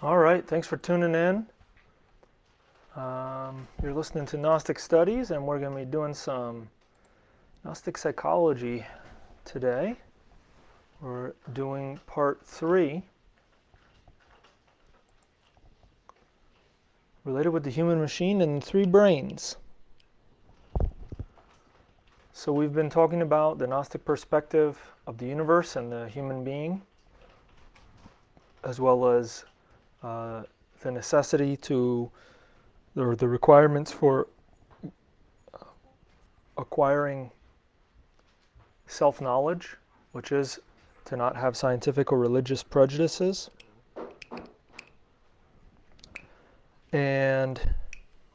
All right, thanks for tuning in. You're listening to Gnostic Studies, and we're going to be doing some Gnostic psychology today. We're doing part 3, related with the human machine and 3 brains. So we've been talking about the Gnostic perspective of the universe and the human being, as well as the necessity to, or the requirements for acquiring self-knowledge, which is to not have scientific or religious prejudices. And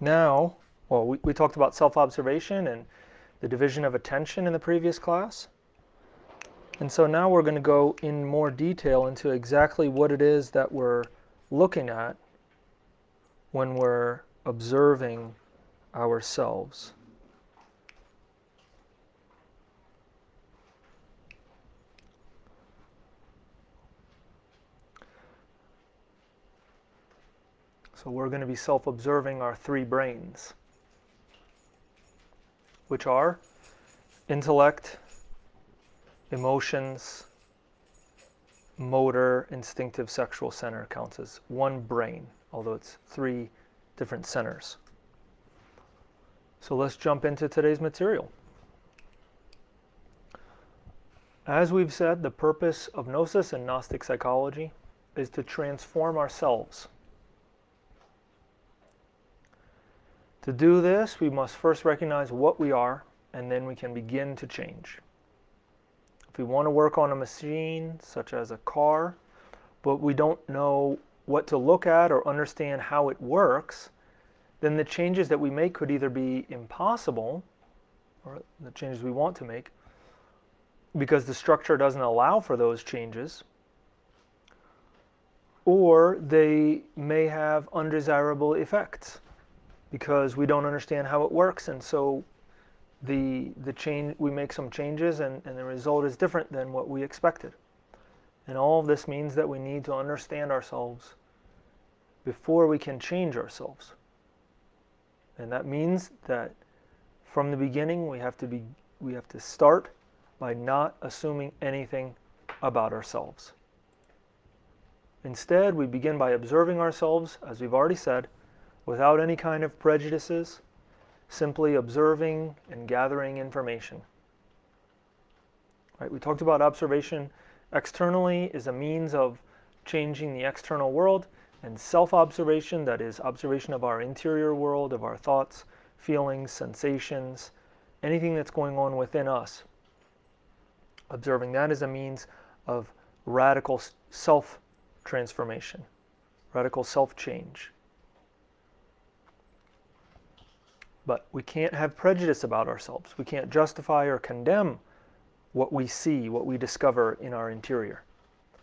now, we talked about self-observation and the division of attention in the previous class. And so now we're going to go in more detail into exactly what it is that we're looking at when we're observing ourselves. So we're going to be self-observing our 3 brains, which are intellect, emotions, motor, instinctive, sexual center. Counts as one brain, although it's 3 different centers. So let's jump into today's material. As we've said, the purpose of Gnosis and Gnostic psychology is to transform ourselves. To do this, we must first recognize what we are, and then we can begin to change. If we want to work on a machine, such as a car, but we don't know what to look at or understand how it works, then the changes that we make could either be impossible, or the changes we want to make, because the structure doesn't allow for those changes, or they may have undesirable effects because we don't understand how it works, and so the change, we make some changes and the result is different than what we expected. And all of this means that we need to understand ourselves before we can change ourselves. And that means that from the beginning we have to start by not assuming anything about ourselves. Instead, we begin by observing ourselves, as we've already said, without any kind of prejudices, simply observing and gathering information. Right? We talked about observation externally is a means of changing the external world, and self-observation, that is observation of our interior world, of our thoughts, feelings, sensations, anything that's going on within us. Observing that is a means of radical self-transformation, radical self-change. But we can't have prejudice about ourselves. We can't justify or condemn what we see, what we discover in our interior.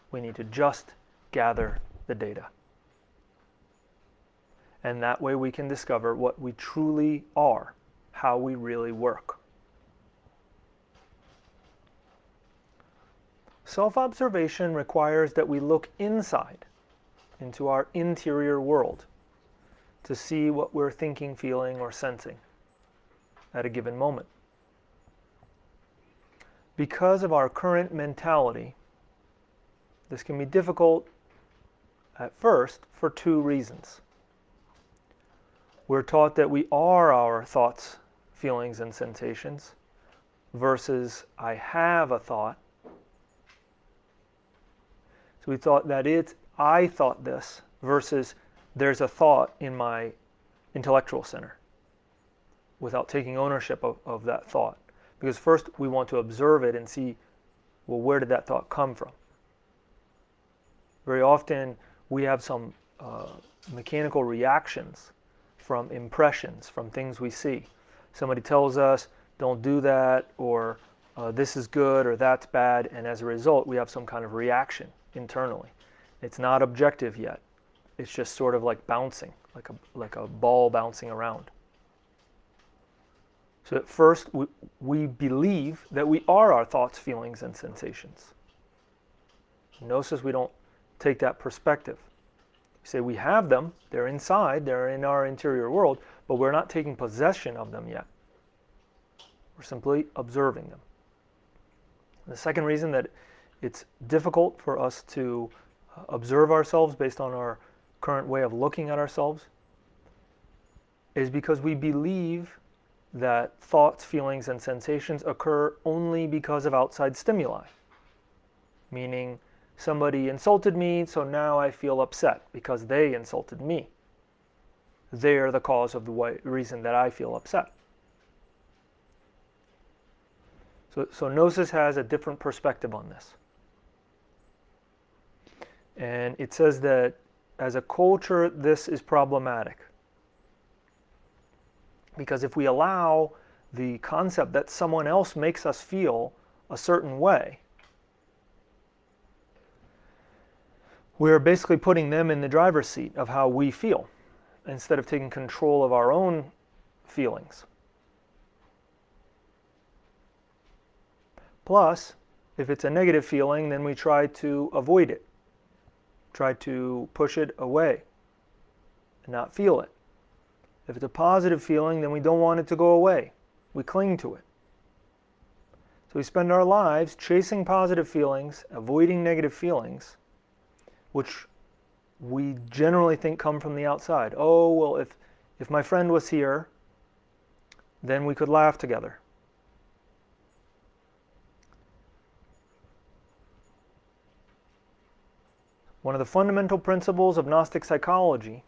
We need to just gather the data. And that way we can discover what we truly are, how we really work. Self-observation requires that we look inside, into our interior world, to see what we're thinking, feeling, or sensing at a given moment. Because of our current mentality, this can be difficult at first for 2 reasons. We're taught that we are our thoughts, feelings, and sensations, versus I have a thought. So we thought that it's I thought this versus there's a thought in my intellectual center, without taking ownership of that thought. Because first we want to observe it and see, well, where did that thought come from? Very often we have some mechanical reactions from impressions, from things we see. Somebody tells us, don't do that, or this is good, or that's bad, and as a result we have some kind of reaction internally. It's not objective yet. It's just sort of like bouncing, like a ball bouncing around. So at first, we believe that we are our thoughts, feelings, and sensations. In Gnosis, we don't take that perspective. We say we have them, they're inside, they're in our interior world, but we're not taking possession of them yet. We're simply observing them. The second reason that it's difficult for us to observe ourselves based on our current way of looking at ourselves is because we believe that thoughts, feelings, and sensations occur only because of outside stimuli. Meaning, somebody insulted me, so now I feel upset because they insulted me. They are the cause of the reason that I feel upset. So Gnosis has a different perspective on this. And it says that as a culture, this is problematic. Because if we allow the concept that someone else makes us feel a certain way, we're basically putting them in the driver's seat of how we feel, instead of taking control of our own feelings. Plus, if it's a negative feeling, then we try to avoid it, try to push it away, and not feel it. If it's a positive feeling, then we don't want it to go away. We cling to it. So we spend our lives chasing positive feelings, avoiding negative feelings, which we generally think come from the outside. Oh, well, if my friend was here, then we could laugh together. One of the fundamental principles of Gnostic psychology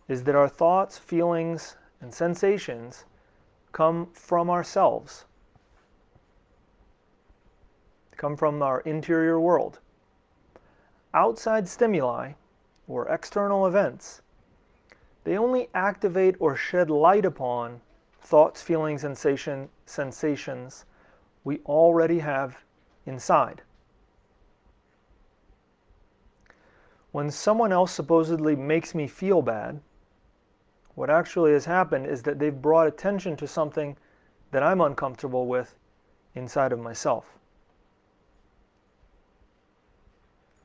is that our thoughts, feelings, and sensations come from ourselves, come from our interior world. Outside stimuli, or external events, they only activate or shed light upon thoughts, feelings, and sensations we already have inside. When someone else supposedly makes me feel bad, what actually has happened is that they've brought attention to something that I'm uncomfortable with inside of myself.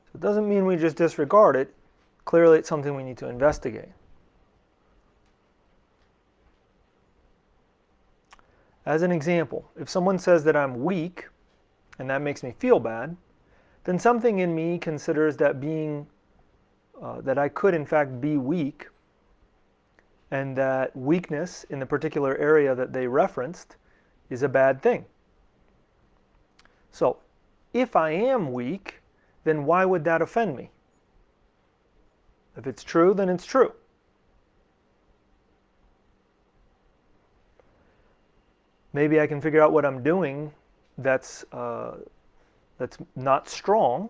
So it doesn't mean we just disregard it. Clearly, it's something we need to investigate. As an example, if someone says that I'm weak, and that makes me feel bad, then something in me considers that that I could in fact be weak, and that weakness in the particular area that they referenced is a bad thing. So, if I am weak, then why would that offend me? If it's true, then it's true. Maybe I can figure out what I'm doing that's not strong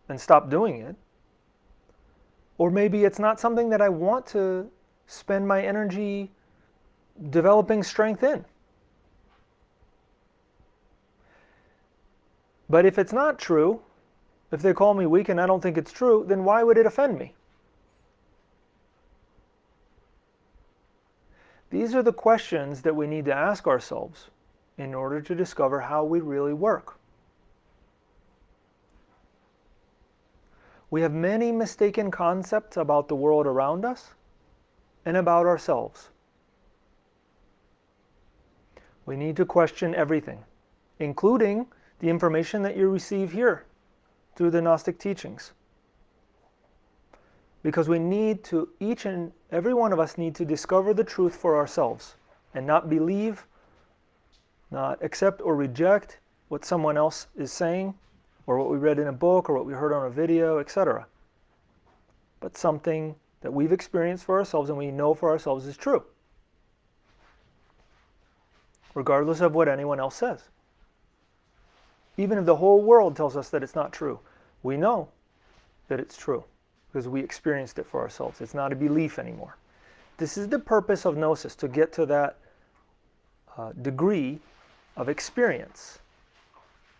and stop doing it. Or maybe it's not something that I want to spend my energy developing strength in. But if it's not true, if they call me weak and I don't think it's true, then why would it offend me? These are the questions that we need to ask ourselves in order to discover how we really work. We have many mistaken concepts about the world around us and about ourselves. We need to question everything, including the information that you receive here through the Gnostic teachings. Because we need to, each and every one of us need to discover the truth for ourselves and not believe, not accept or reject what someone else is saying, or what we read in a book, or what we heard on a video, etc. But something that we've experienced for ourselves and we know for ourselves is true, regardless of what anyone else says. Even if the whole world tells us that it's not true, we know that it's true because we experienced it for ourselves. It's not a belief anymore. This is the purpose of Gnosis, to get to that degree of experience,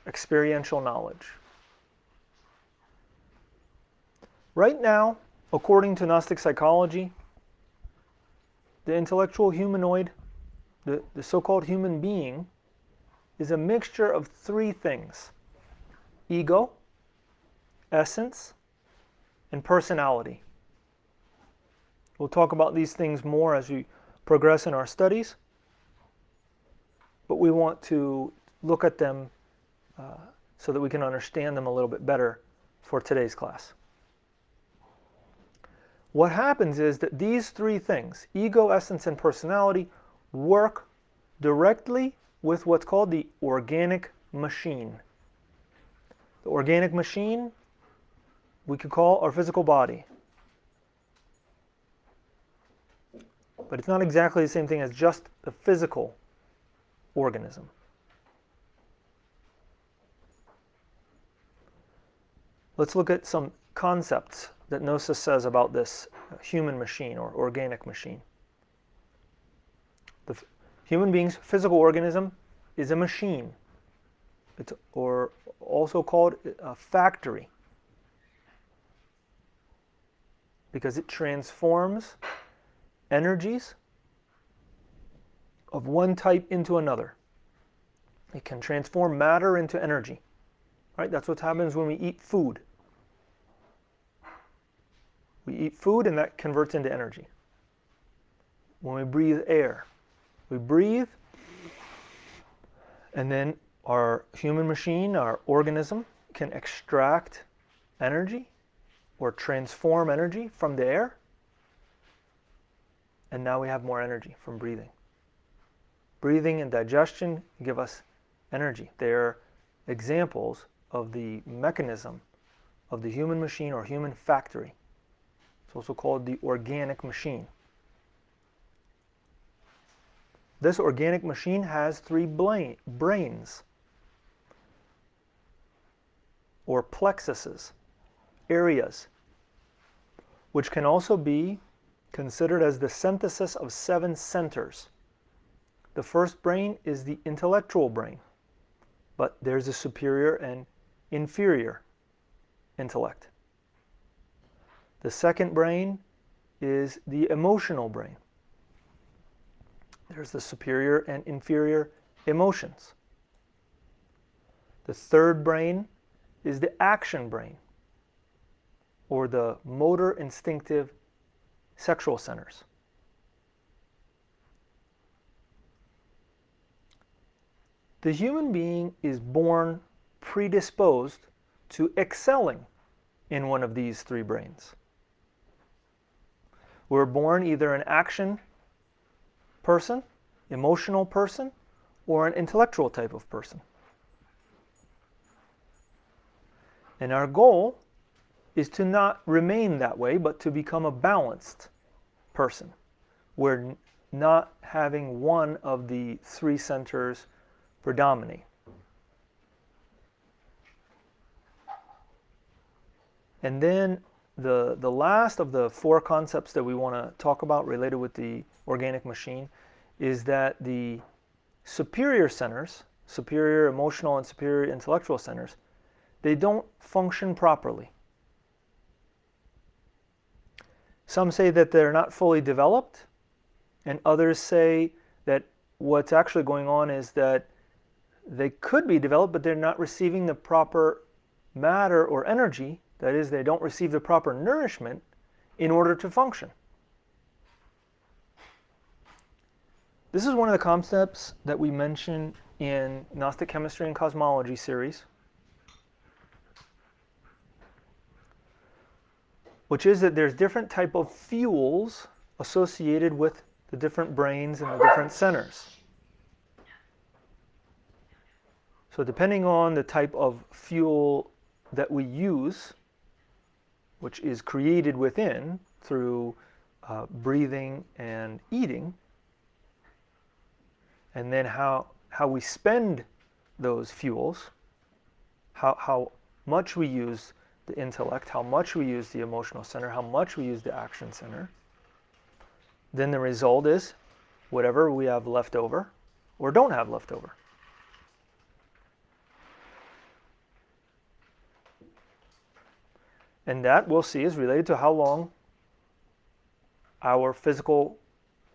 experiential knowledge. Right now, according to Gnostic psychology, the intellectual humanoid, the so-called human being, is a mixture of three things: ego, essence, and personality. We'll talk about these things more as we progress in our studies, but we want to look at them so that we can understand them a little bit better for today's class. What happens is that these three things, ego, essence, and personality, work directly with what's called the organic machine. The organic machine we could call our physical body. But it's not exactly the same thing as just the physical organism. Let's look at some concepts that Gnosis says about this human machine or organic machine. The human being's physical organism is a machine. It's or also called a factory because it transforms energies of one type into another. It can transform matter into energy. Right? That's what happens when we eat food. We eat food and that converts into energy. When we breathe air, we breathe and then our human machine, our organism, can extract energy or transform energy from the air, and now we have more energy from breathing. Breathing and digestion give us energy. They're examples of the mechanism of the human machine or human factory. It's also called the organic machine. This organic machine has three brains, or plexuses, areas, which can also be considered as the synthesis of 7 centers. The first brain is the intellectual brain, but there's a superior and inferior intellect. The second brain is the emotional brain. There's the superior and inferior emotions. The third brain is the action brain, or the motor, instinctive, sexual centers. The human being is born predisposed to excelling in one of these three brains. We're born either an action person, emotional person, or an intellectual type of person. And our goal is to not remain that way, but to become a balanced person, where not having one of the three centers predominate. And then the last of the 4 concepts that we want to talk about related with the organic machine is that the superior centers, superior emotional and superior intellectual centers, they don't function properly. Some say that they're not fully developed, and others say that what's actually going on is that they could be developed, but they're not receiving the proper matter or energy. That is, they don't receive the proper nourishment in order to function. This is one of the concepts that we mention in Gnostic Chemistry and Cosmology series, which is that there's different type of fuels associated with the different brains and the different centers. So depending on the type of fuel that we use, which is created within through breathing and eating, and then how we spend those fuels, how much we use the intellect, how much we use the emotional center, how much we use the action center, then the result is whatever we have left over or don't have left over. And that, we'll see, is related to how long our physical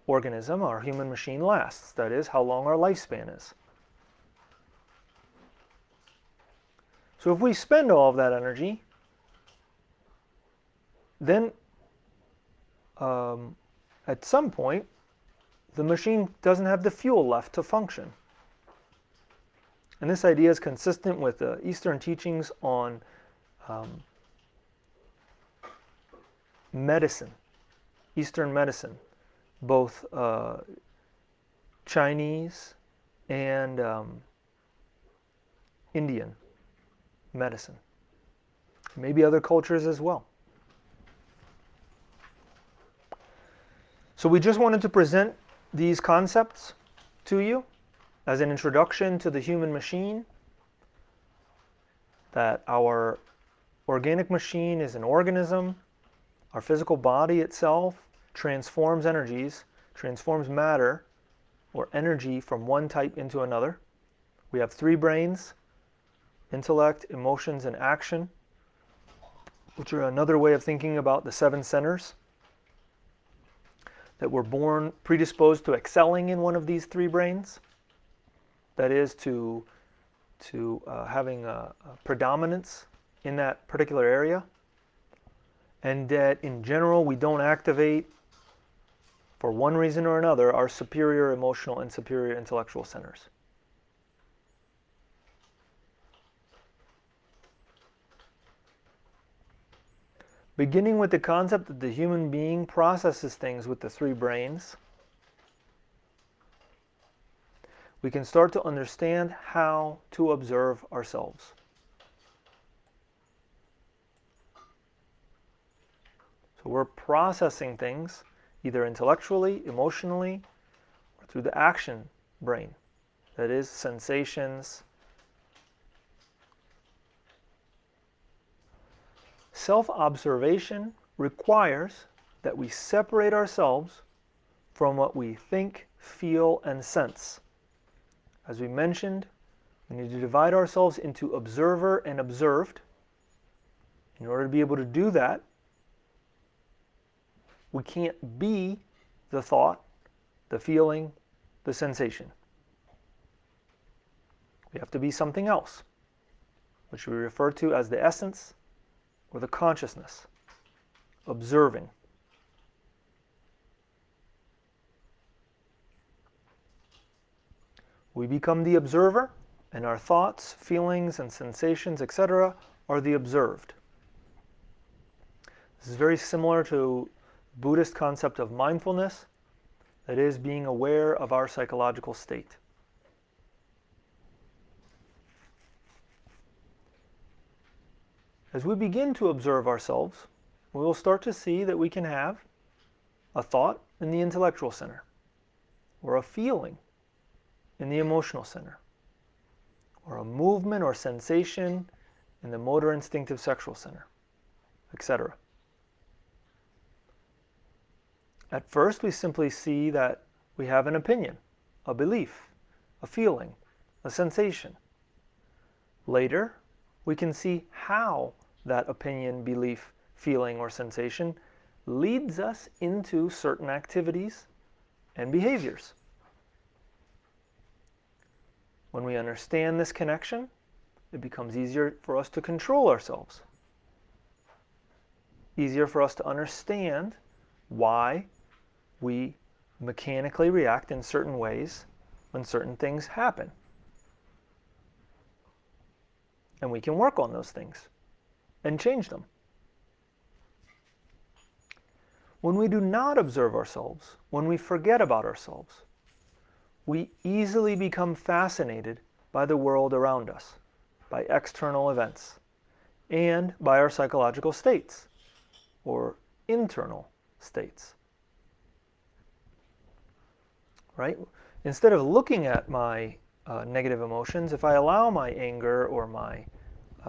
organism, our human machine, lasts. That is, how long our lifespan is. So if we spend all of that energy, then at some point, the machine doesn't have the fuel left to function. And this idea is consistent with the Eastern teachings on medicine, Eastern medicine, both Chinese and Indian medicine, maybe other cultures as well. So we just wanted to present these concepts to you as an introduction to the human machine, that our organic machine is an organism. Our physical body itself transforms energies, transforms matter or energy from one type into another. We have 3 brains: intellect, emotions, and action, which are another way of thinking about the 7 centers. That we're born predisposed to excelling in one of these 3 brains. That is, to having a predominance in that particular area. And that in general we don't activate, for one reason or another, our superior emotional and superior intellectual centers. Beginning with the concept that the human being processes things with the 3 brains, we can start to understand how to observe ourselves. So we're processing things either intellectually, emotionally, or through the action brain. That is, sensations. Self-observation requires that we separate ourselves from what we think, feel, and sense. As we mentioned, we need to divide ourselves into observer and observed. In order to be able to do that, we can't be the thought, the feeling, the sensation. We have to be something else, which we refer to as the essence or the consciousness, observing. We become the observer, and our thoughts, feelings, and sensations, etc., are the observed. This is very similar to Buddhist concept of mindfulness, that is, being aware of our psychological state. As we begin to observe ourselves, we will start to see that we can have a thought in the intellectual center, or a feeling in the emotional center, or a movement or sensation in the motor instinctive sexual center, etc. At first, we simply see that we have an opinion, a belief, a feeling, a sensation. Later, we can see how that opinion, belief, feeling, or sensation leads us into certain activities and behaviors. When we understand this connection, it becomes easier for us to control ourselves. Easier for us to understand why we mechanically react in certain ways when certain things happen. And we can work on those things and change them. When we do not observe ourselves, when we forget about ourselves, we easily become fascinated by the world around us, by external events, and by our psychological states, or internal states. Right? Instead of looking at my negative emotions, if I allow my anger or my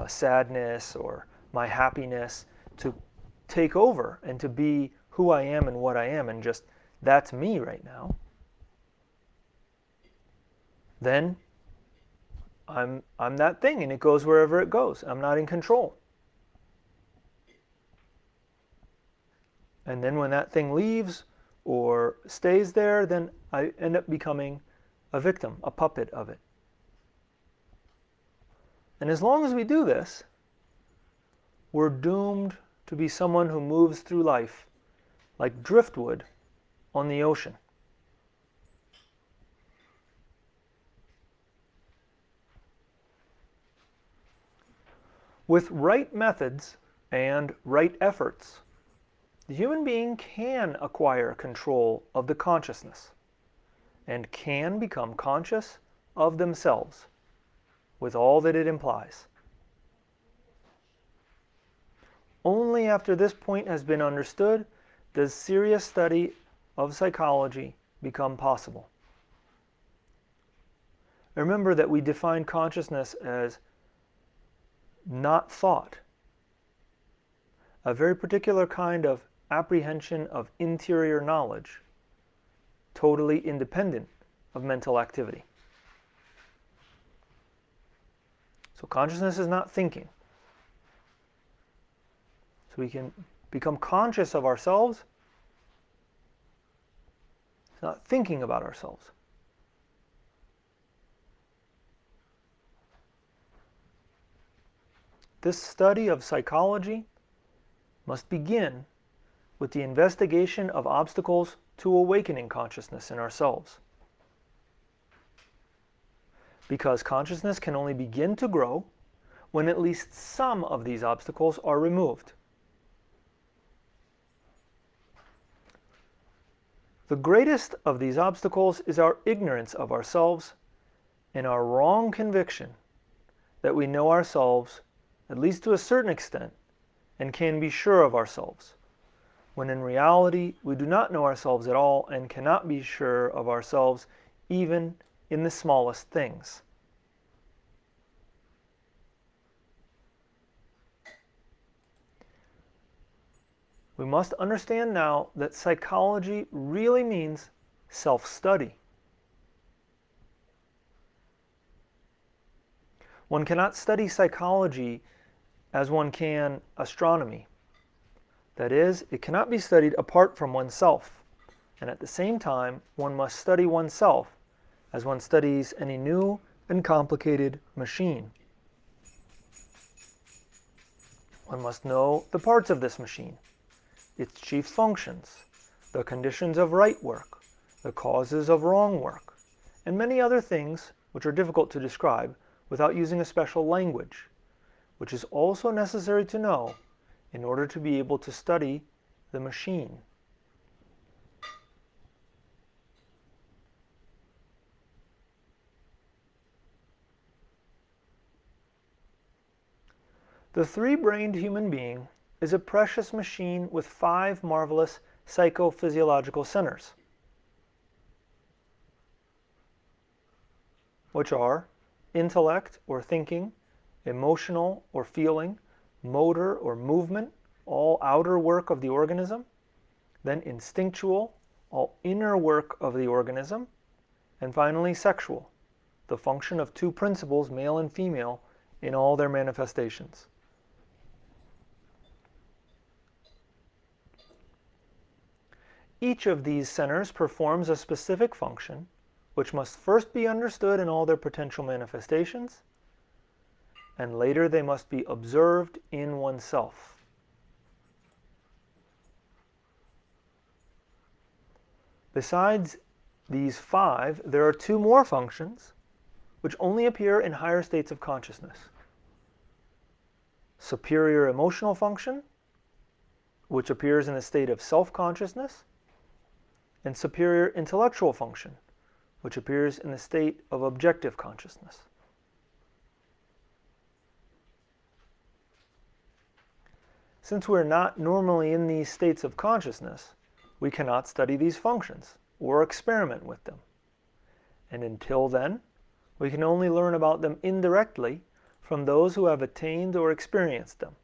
sadness or my happiness to take over and to be who I am and what I am, and just that's me right now, then I'm that thing, and it goes wherever it goes. I'm not in control. And then when that thing leaves or stays there, then I end up becoming a victim, a puppet of it. And as long as we do this, we're doomed to be someone who moves through life like driftwood on the ocean. With right methods and right efforts, the human being can acquire control of the consciousness and can become conscious of themselves with all that it implies. Only after this point has been understood does serious study of psychology become possible. Remember that we define consciousness as not thought, a very particular kind of apprehension of interior knowledge, totally independent of mental activity. So consciousness is not thinking. So we can become conscious of ourselves. It's not thinking about ourselves. This study of psychology must begin with the investigation of obstacles to awakening consciousness in ourselves. Because consciousness can only begin to grow when at least some of these obstacles are removed. The greatest of these obstacles is our ignorance of ourselves and our wrong conviction that we know ourselves, at least to a certain extent, and can be sure of ourselves, when in reality we do not know ourselves at all and cannot be sure of ourselves even in the smallest things. We must understand now that psychology really means self-study. One cannot study psychology as one can astronomy. That is, it cannot be studied apart from oneself. And at the same time, one must study oneself as one studies any new and complicated machine. One must know the parts of this machine, its chief functions, the conditions of right work, the causes of wrong work, and many other things which are difficult to describe without using a special language, which is also necessary to know in order to be able to study the machine. The three-brained human being is a precious machine with 5 marvelous psychophysiological centers, which are intellect or thinking, emotional or feeling, motor or movement, all outer work of the organism, then instinctual, all inner work of the organism, and finally sexual, the function of 2 principles, male and female, in all their manifestations. Each of these centers performs a specific function, which must first be understood in all their potential manifestations, and later they must be observed in oneself. Besides these 5, there are 2 more functions which only appear in higher states of consciousness. Superior emotional function, which appears in a state of self-consciousness, and superior intellectual function, which appears in the state of objective consciousness. Since we're not normally in these states of consciousness, we cannot study these functions or experiment with them. And until then, we can only learn about them indirectly from those who have attained or experienced them.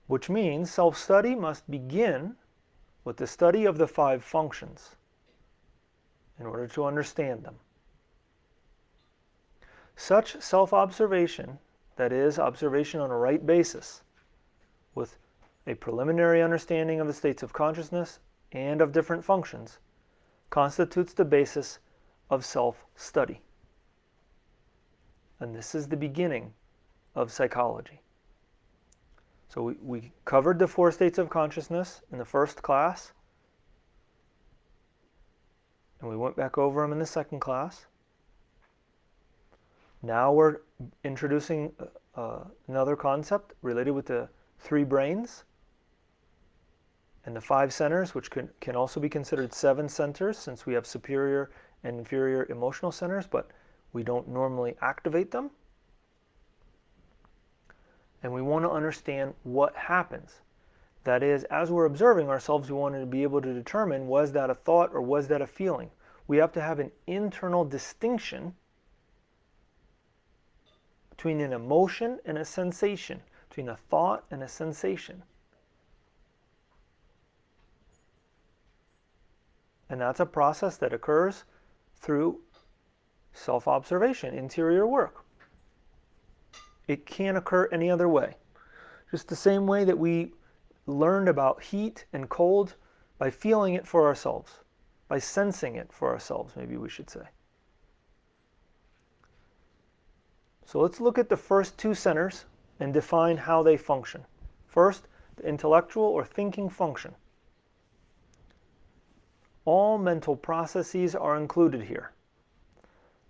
Which means self-study must begin with the study of the 5 functions in order to understand them. Such self-observation, that is, observation on a right basis, with a preliminary understanding of the states of consciousness and of different functions, constitutes the basis of self-study. And this is the beginning of psychology. So we covered the 4 states of consciousness in the first class, and we went back over them in the second class. Now we're introducing another concept related with the 3 brains and the 5 centers, which can also be considered 7 centers, since we have superior and inferior emotional centers, but we don't normally activate them. And we want to understand what happens. That is, as we're observing ourselves, we want to be able to determine, was that a thought or was that a feeling? We have to have an internal distinction between an emotion and a sensation, between a thought and a sensation. And that's a process that occurs through self-observation, interior work. It can't occur any other way. Just the same way that we learned about heat and cold by feeling it for ourselves, by sensing it for ourselves, maybe we should say. So let's look at the first 2 centers and define how they function. First, the intellectual or thinking function. All mental processes are included here.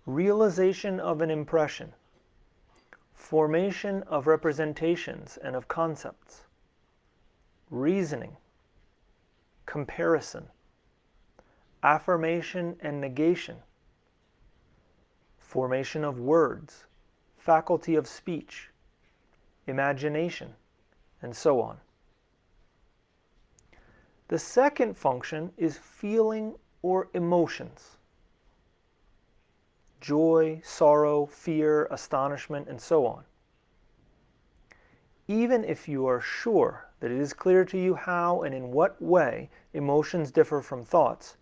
Realization of an impression, formation of representations and of concepts, reasoning, comparison, affirmation and negation, formation of words, faculty of speech, imagination, and so on. The second function is feeling or emotions. Joy, sorrow, fear, astonishment, and so on. Even if you are sure that it is clear to you how and in what way emotions differ from thoughts,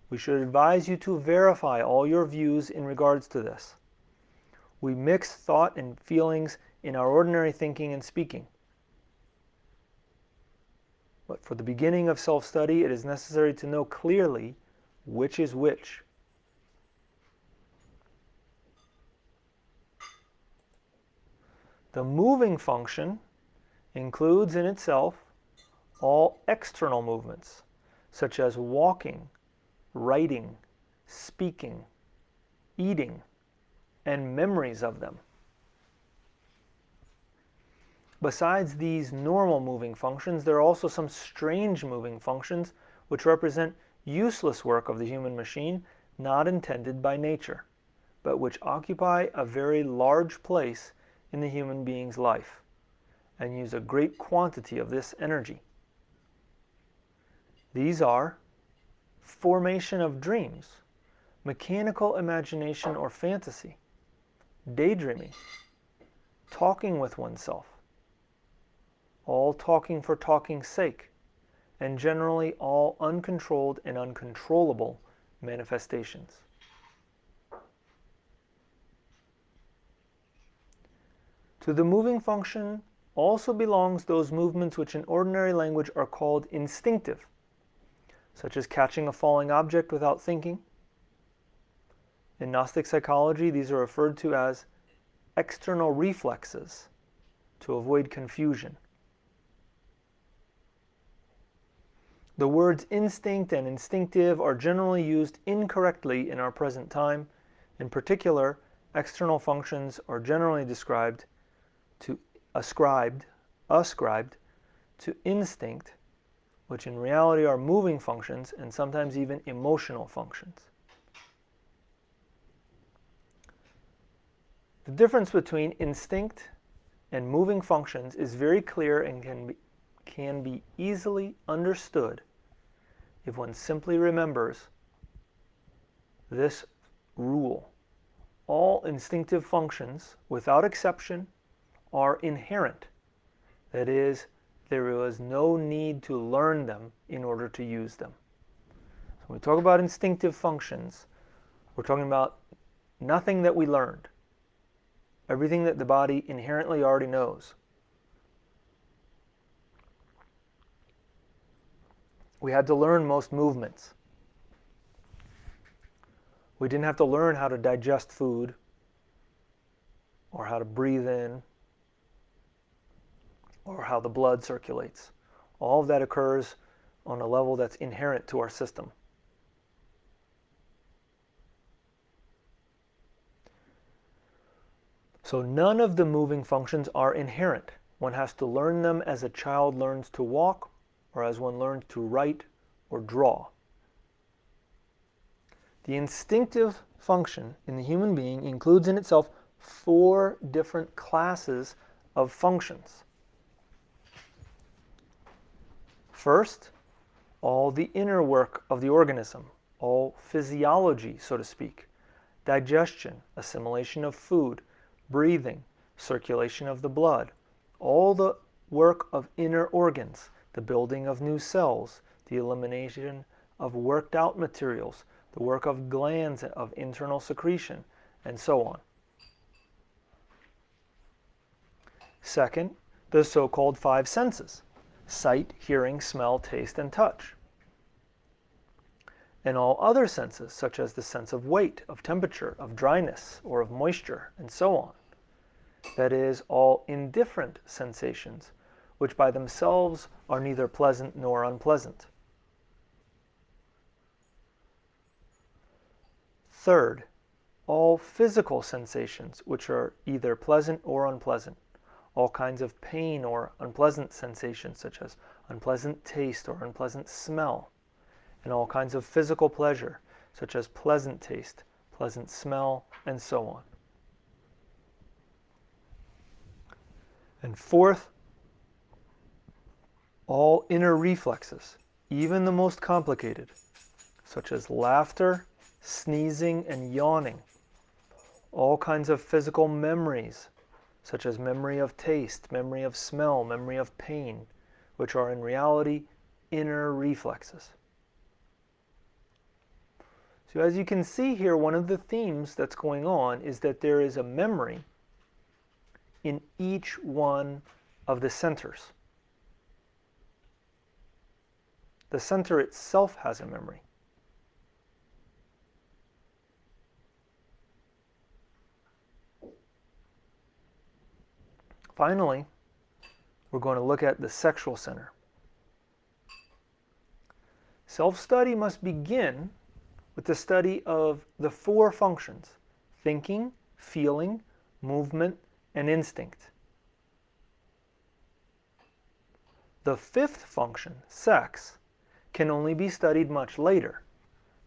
we should advise you to verify all your views in regards to this. We mix thought and feelings in our ordinary thinking and speaking. But for the beginning of self-study, it is necessary to know clearly which is which. The moving function includes in itself all external movements, such as walking, writing, speaking, eating, and memories of them. Besides these normal moving functions, there are also some strange moving functions which represent useless work of the human machine, not intended by nature, but which occupy a very large place in the human being's life and use a great quantity of this energy. These are formation of dreams, mechanical imagination or fantasy, daydreaming, talking with oneself, all talking for talking's sake, and generally all uncontrolled and uncontrollable manifestations. To the moving function also belongs those movements which in ordinary language are called instinctive, such as catching a falling object without thinking. In Gnostic psychology, these are referred to as external reflexes to avoid confusion. The words instinct and instinctive are generally used incorrectly in our present time. In particular, external functions are generally ascribed to instinct, which in reality are moving functions and sometimes even emotional functions. The difference between instinct and moving functions is very clear and can be easily understood if one simply remembers this rule. All instinctive functions, without exception, are inherent. That is, there is no need to learn them in order to use them. So when we talk about instinctive functions, we're talking about nothing that we learned. Everything that the body inherently already knows. We had to learn most movements. We didn't have to learn how to digest food or how to breathe in or how the blood circulates. All of that occurs on a level that's inherent to our system. So none of the moving functions are inherent. One has to learn them as a child learns to walk, or as one learns to write or draw. The instinctive function in the human being includes in itself 4 different classes of functions. First, all the inner work of the organism, all physiology, so to speak, digestion, assimilation of food, breathing, circulation of the blood, all the work of inner organs, the building of new cells, the elimination of worked out materials, the work of glands, of internal secretion, and so on. Second, the so-called 5 senses: sight, hearing, smell, taste, and touch. And all other senses, such as the sense of weight, of temperature, of dryness, or of moisture, and so on. That is, all indifferent sensations, which by themselves are neither pleasant nor unpleasant. Third, all physical sensations, which are either pleasant or unpleasant. All kinds of pain or unpleasant sensations, such as unpleasant taste or unpleasant smell. And all kinds of physical pleasure, such as pleasant taste, pleasant smell, and so on. And fourth, all inner reflexes, even the most complicated, such as laughter, sneezing, and yawning. All kinds of physical memories, such as memory of taste, memory of smell, memory of pain, which are in reality inner reflexes. So as you can see here, one of the themes that's going on is that there is a memory in each one of the centers. The center itself has a memory. Finally, we're going to look at the sexual center. Self-study must begin with the study of the 4 functions: thinking, feeling, movement, and instinct. The 5th function, sex, can only be studied much later.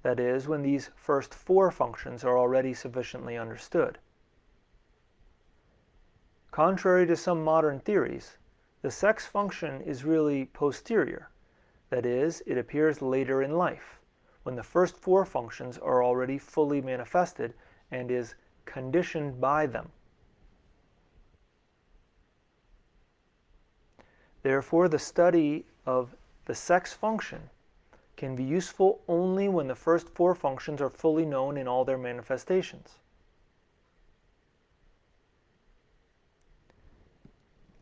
That is, when these first 4 functions are already sufficiently understood. Contrary to some modern theories, the sex function is really posterior. That is, it appears later in life, when the first 4 functions are already fully manifested and is conditioned by them. Therefore, the study of the sex function can be useful only when the first 4 functions are fully known in all their manifestations.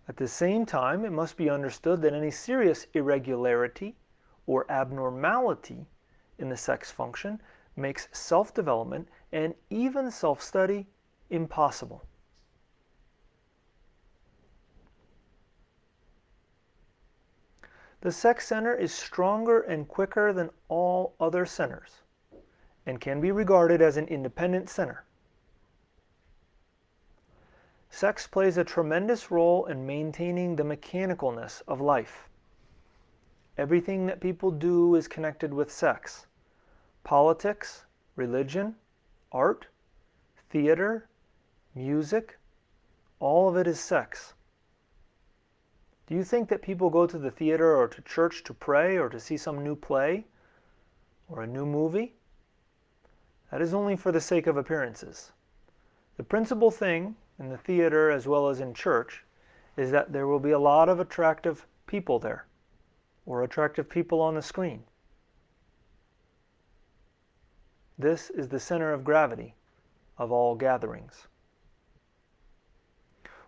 At the same time, it must be understood that any serious irregularity or abnormality in the sex function makes self-development and even self-study impossible. The sex center is stronger and quicker than all other centers and can be regarded as an independent center. Sex plays a tremendous role in maintaining the mechanicalness of life. Everything that people do is connected with sex. Politics, religion, art, theater, music, all of it is sex. Do you think that people go to the theater or to church to pray or to see some new play or a new movie? That is only for the sake of appearances. The principal thing in the theater as well as in church is that there will be a lot of attractive people there, or attractive people on the screen. This is the center of gravity of all gatherings.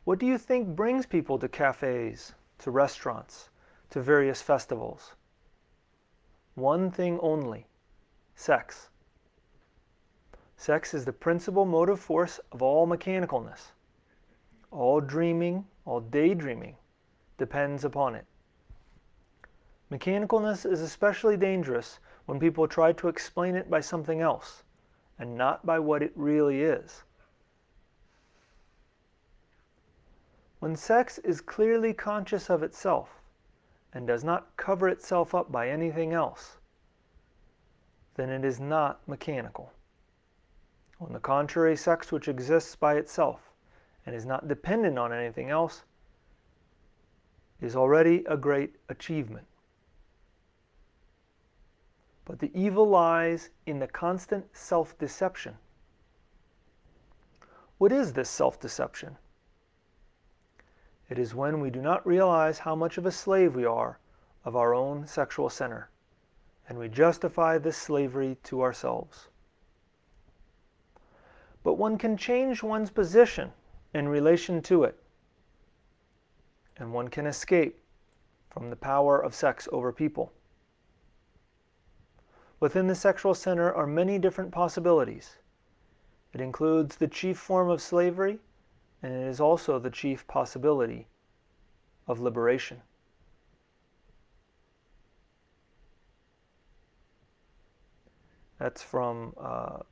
What do you think brings people to cafes, to restaurants, to various festivals? One thing only: sex. Sex is the principal motive force of all mechanicalness, all dreaming, all daydreaming, depends upon it. Mechanicalness is especially dangerous when people try to explain it by something else, and not by what it really is. When sex is clearly conscious of itself, and does not cover itself up by anything else, then it is not mechanical. On the contrary, sex which exists by itself, and is not dependent on anything else, is already a great achievement. But the evil lies in the constant self-deception. What is this self-deception? It is when we do not realize how much of a slave we are of our own sexual center, and we justify this slavery to ourselves. But one can change one's position in relation to it, and one can escape from the power of sex over people. Within the sexual center are many different possibilities. It includes the chief form of slavery, and it is also the chief possibility of liberation. That's from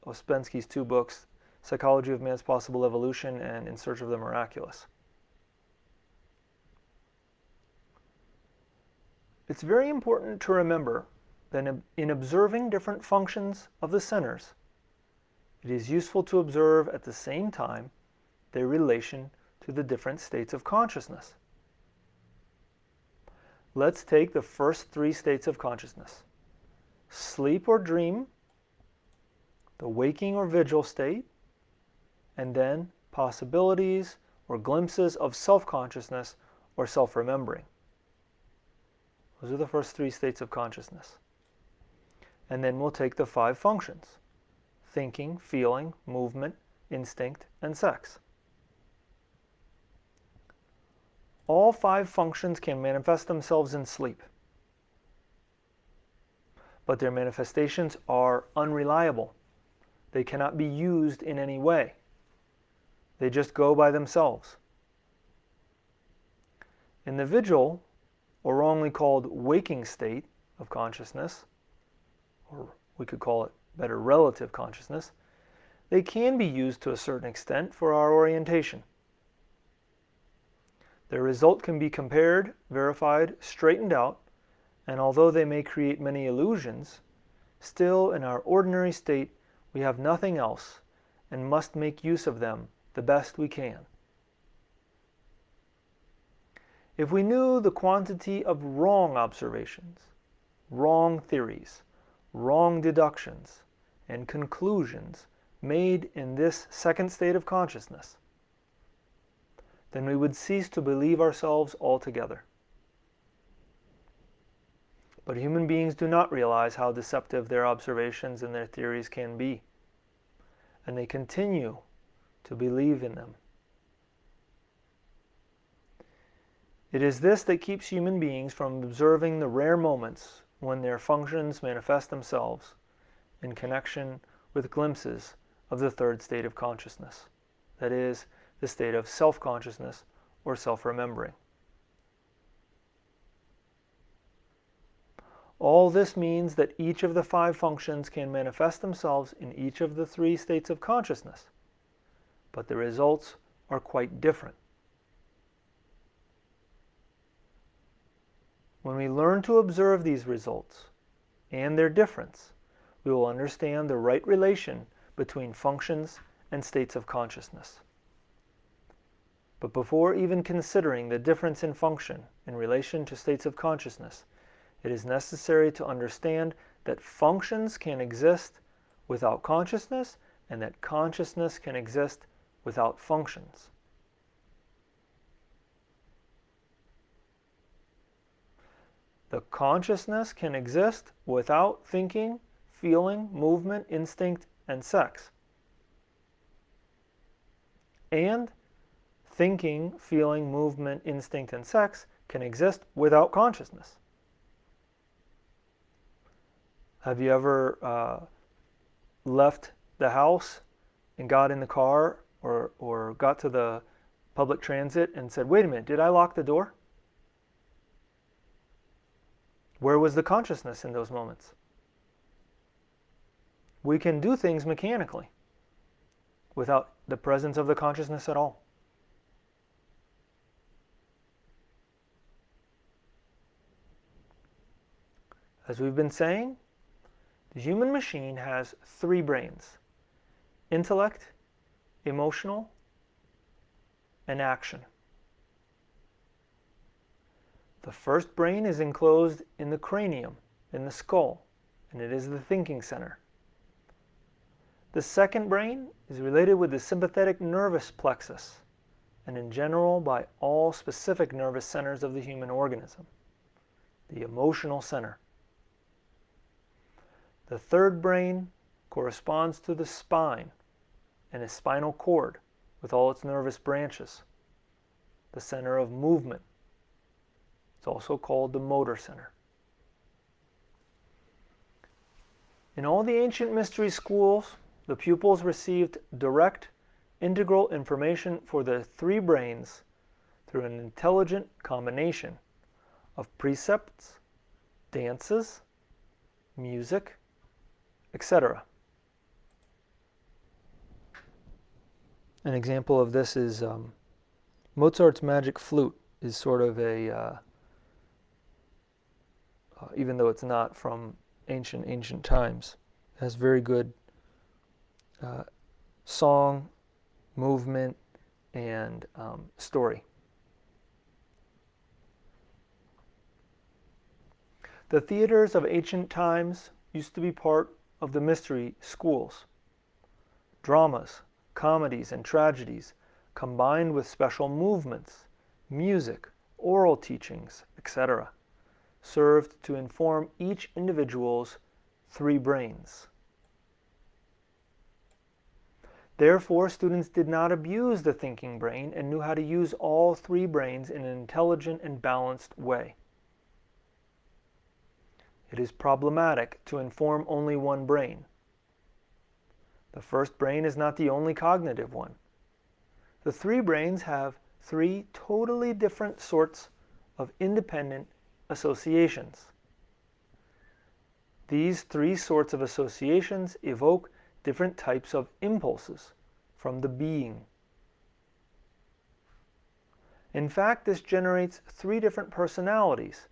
Ouspensky's two books, Psychology of Man's Possible Evolution and In Search of the Miraculous. It's very important to remember that in observing different functions of the centers, it is useful to observe at the same time their relation to the different states of consciousness. Let's take the first three states of consciousness: sleep or dream, the waking or vigil state, and then possibilities or glimpses of self-consciousness or self-remembering. Those are the first three states of consciousness. And then we'll take the five functions: thinking, feeling, movement, instinct, and sex. All five functions can manifest themselves in sleep, but their manifestations are unreliable. They cannot be used in any way. They just go by themselves. In the vigil, or wrongly called waking state of consciousness, or we could call it better relative consciousness, they can be used to a certain extent for our orientation. Their result can be compared, verified, straightened out, and although they may create many illusions, still in our ordinary state we have nothing else and must make use of them the best we can. If we knew the quantity of wrong observations, wrong theories, wrong deductions, and conclusions made in this second state of consciousness, then we would cease to believe ourselves altogether. But human beings do not realize how deceptive their observations and their theories can be, and they continue to believe in them. It is this that keeps human beings from observing the rare moments when their functions manifest themselves in connection with glimpses of the third state of consciousness, that is, the state of self-consciousness or self-remembering. All this means that each of the five functions can manifest themselves in each of the three states of consciousness, but the results are quite different. When we learn to observe these results and their difference, we will understand the right relation between functions and states of consciousness. But before even considering the difference in function in relation to states of consciousness, it is necessary to understand that functions can exist without consciousness and that consciousness can exist without functions. The consciousness can exist without thinking, feeling, movement, instinct, and sex. And thinking, feeling, movement, instinct, and sex can exist without consciousness. Have you ever left the house and got in the car or got to the public transit and said, wait a minute, did I lock the door? Where was the consciousness in those moments? We can do things mechanically without the presence of the consciousness at all. As we've been saying, the human machine has 3 brains: intellect, emotional, and action. The first brain is enclosed in the cranium, in the skull, and it is the thinking center. The second brain is related with the sympathetic nervous plexus, and in general by all specific nervous centers of the human organism, the emotional center. The third brain corresponds to the spine and a spinal cord with all its nervous branches, the center of movement. It's also called the motor center. In all the ancient mystery schools, the pupils received direct, integral information for the 3 brains through an intelligent combination of precepts, dances, music, etc. An example of this is Mozart's Magic Flute is sort of a, even though it's not from ancient times, it has very good song, movement, and story. The theaters of ancient times used to be part of the mystery schools. Dramas, comedies, and tragedies, combined with special movements, music, oral teachings, etc., served to inform each individual's 3 brains. Therefore, students did not abuse the thinking brain and knew how to use all 3 brains in an intelligent and balanced way. It is problematic to inform only one brain. The first brain is not the only cognitive one. The 3 brains have 3 totally different sorts of independent associations. These 3 sorts of associations evoke different types of impulses from the being. In fact, this generates 3 different personalities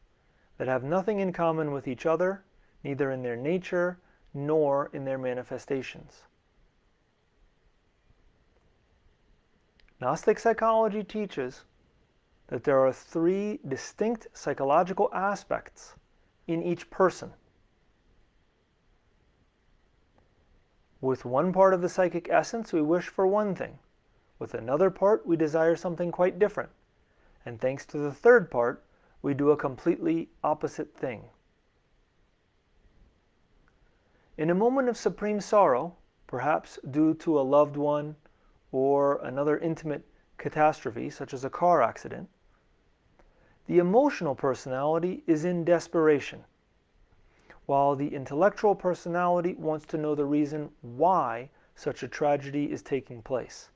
that have nothing in common with each other, neither in their nature nor in their manifestations. Gnostic psychology teaches that there are 3 distinct psychological aspects in each person. With one part of the psychic essence, we wish for one thing. With another part, we desire something quite different. And thanks to the third part, we do a completely opposite thing. In a moment of supreme sorrow, perhaps due to a loved one or another intimate catastrophe, such as a car accident, the emotional personality is in desperation, while the intellectual personality wants to know the reason why such a tragedy is taking place.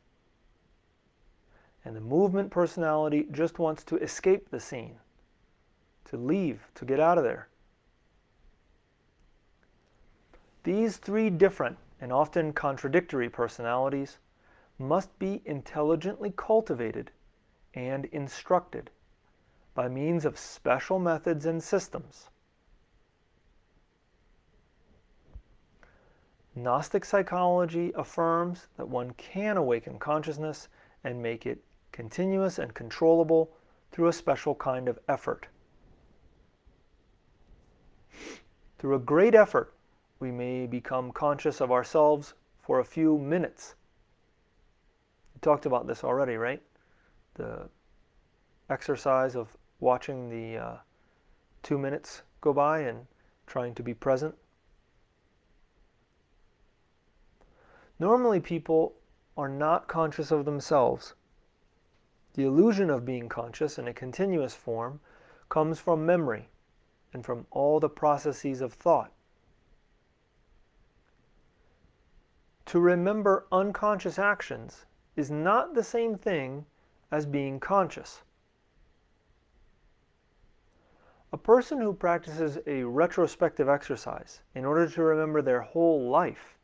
And the movement personality just wants to escape the scene, to leave, to get out of there. These 3 different and often contradictory personalities must be intelligently cultivated and instructed by means of special methods and systems. Gnostic psychology affirms that one can awaken consciousness and make it continuous and controllable through a special kind of effort. Through a great effort, we may become conscious of ourselves for a few minutes. We talked about this already, right? The exercise of watching the 2 minutes go by and trying to be present. Normally, people are not conscious of themselves. The illusion of being conscious in a continuous form comes from memory and from all the processes of thought. To remember unconscious actions is not the same thing as being conscious. A person who practices a retrospective exercise in order to remember their whole life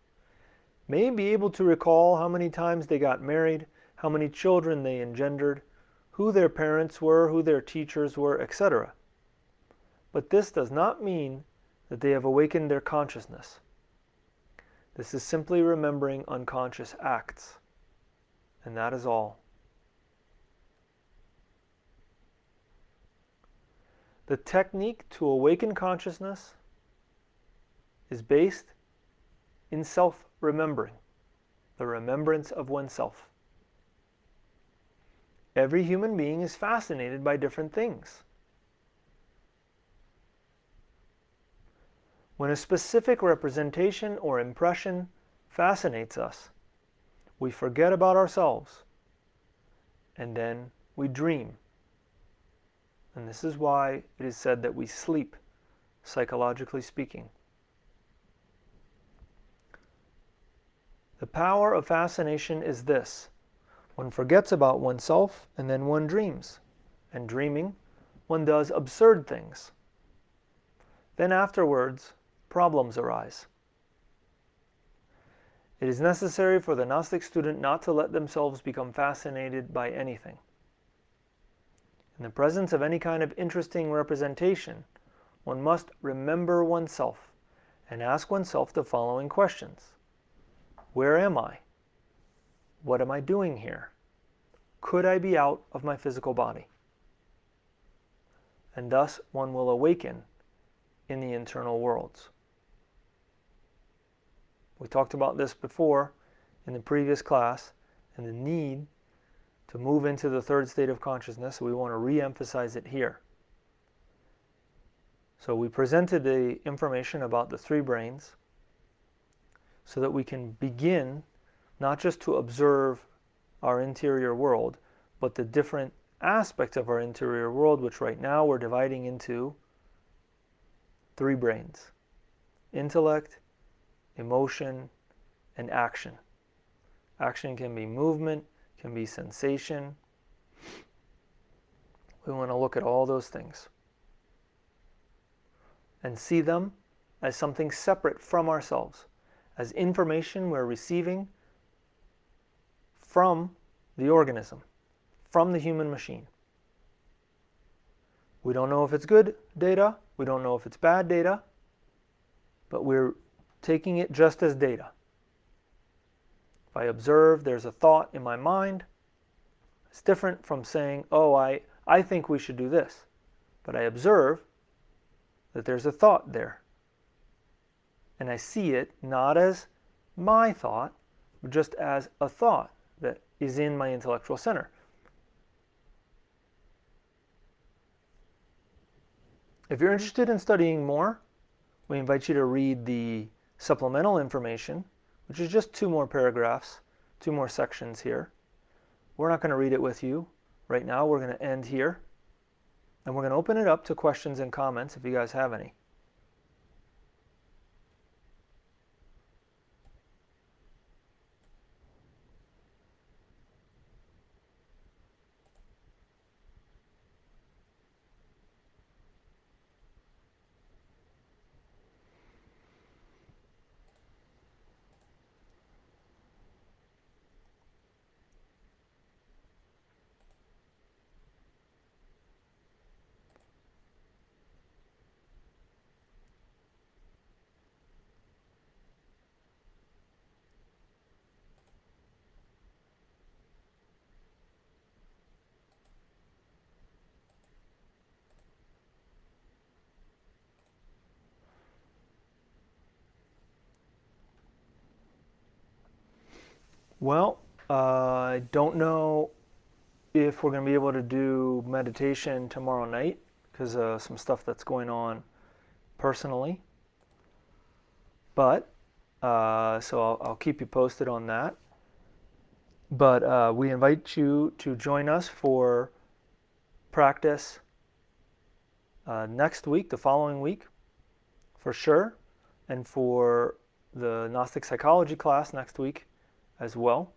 may be able to recall how many times they got married, how many children they engendered, who their parents were, who their teachers were, etc. But this does not mean that they have awakened their consciousness. This is simply remembering unconscious acts, and that is all. The technique to awaken consciousness is based in self-remembering, the remembrance of oneself. Every human being is fascinated by different things. When a specific representation or impression fascinates us, we forget about ourselves, and then we dream. And this is why it is said that we sleep, psychologically speaking. The power of fascination is this: one forgets about oneself and then one dreams. And dreaming, one does absurd things. Then afterwards, problems arise. It is necessary for the Gnostic student not to let themselves become fascinated by anything. In the presence of any kind of interesting representation, one must remember oneself and ask oneself the following questions. Where am I? What am I doing here? Could I be out of my physical body? And thus one will awaken in the internal worlds. We talked about this before in the previous class, and the need to move into the third state of consciousness, so we want to re-emphasize it here. So we presented the information about the three brains so that we can begin not just to observe our interior world, but the different aspects of our interior world, which right now we're dividing into three brains: intellect, emotion, and action. Action can be movement, can be sensation. We want to look at all those things and see them as something separate from ourselves, as information we're receiving from the organism, from the human machine. We don't know if it's good data, we don't know if it's bad data, but we're taking it just as data. If I observe there's a thought in my mind, it's different from saying, oh, I think we should do this. But I observe that there's a thought there. And I see it not as my thought, but just as a thought that is in my intellectual center. If you're interested in studying more, we invite you to read the supplemental information, which is just 2 more paragraphs, 2 more sections here. We're not going to read it with you right now. We're going to end here, and we're going to open it up to questions and comments if you guys have any. Well, I don't know if we're going to be able to do meditation tomorrow night because of some stuff that's going on personally. But, so I'll keep you posted on that. But we invite you to join us for practice next week, the following week, for sure, and for the Gnostic Psychology class next week as well,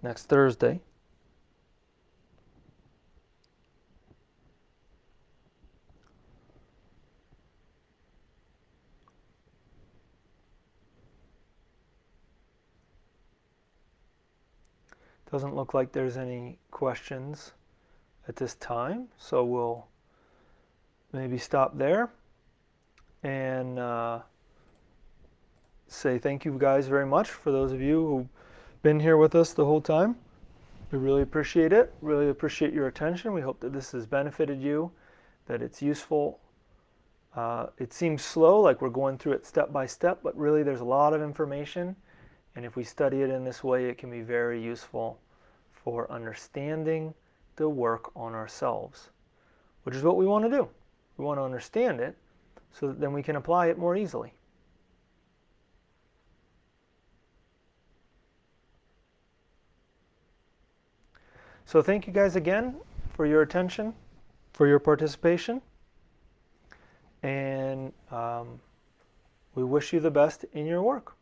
next Thursday. Doesn't look like there's any questions at this time, so we'll maybe stop there and say thank you guys very much for those of you who've been here with us the whole time. We really appreciate it. Really appreciate your attention. We hope that this has benefited you, that it's useful. It seems slow, like we're going through it step by step, but really there's a lot of information. And if we study it in this way, it can be very useful for understanding the work on ourselves, which is what we want to do. We want to understand it so that then we can apply it more easily. So thank you guys again for your attention, for your participation, and we wish you the best in your work.